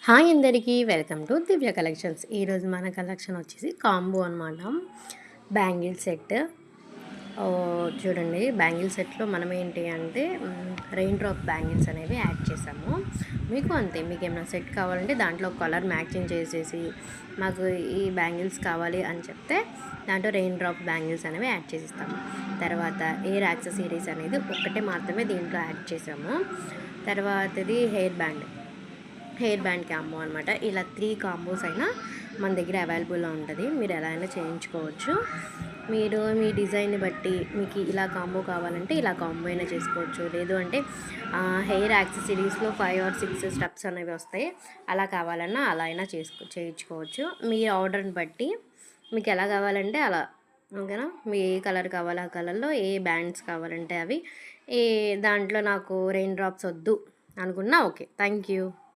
Hi అందరికీ welcome to Divya collections. ఈరోజు మన కలెక్షన్ వచ్చేసి కాంబో అనమాట. Bangle set. చూడండి, బ్యాంగిల్ సెట్లో మనం ఏంటి అంటే రెయిన్ డ్రాప్ బ్యాంగిల్స్ అనేవి యాడ్ చేసాము. మీకు అంతే, మీకు ఏమైనా సెట్ కావాలంటే దాంట్లో కలర్ మ్యాచింగ్ చేసేసి మాకు ఈ బ్యాంగిల్స్ కావాలి అని చెప్తే దాంట్లో రెయిన్ డ్రాప్ బ్యాంగిల్స్ అనేవి యాడ్ చేసిస్తాము. తర్వాత ఎయిర్ యాక్సెసరీస్ అనేది ఒక్కటే మాత్రమే దీంట్లో యాడ్ చేసాము. తర్వాతది హెయిర్ బ్యాండ్ కాంబో అనమాట. ఇలా 3 కాంబోస్ అయినా మన దగ్గర అవైలబుల్లో ఉంటుంది. మీరు ఎలా అయినా చేయించుకోవచ్చు. మీరు మీ డిజైన్ని బట్టి మీకు ఇలా కాంబో కావాలంటే ఇలా కాంబో అయినా చేసుకోవచ్చు. లేదు అంటే హెయిర్ యాక్సెసరీస్లో 5 or 6 స్టెప్స్ అనేవి వస్తాయి. అలా కావాలన్నా అలా అయినా చేయించుకోవచ్చు. మీ ఆర్డర్ని బట్టి మీకు ఎలా కావాలంటే అలా. ఓకేనా? మీ ఏ కలర్ కావాలో ఆ కలర్లో, ఏ బ్యాండ్స్ కావాలంటే అవి, ఏ దాంట్లో నాకు రెయిన్ డ్రాప్స్ వద్దు అనుకున్నా ఓకే. Thank you.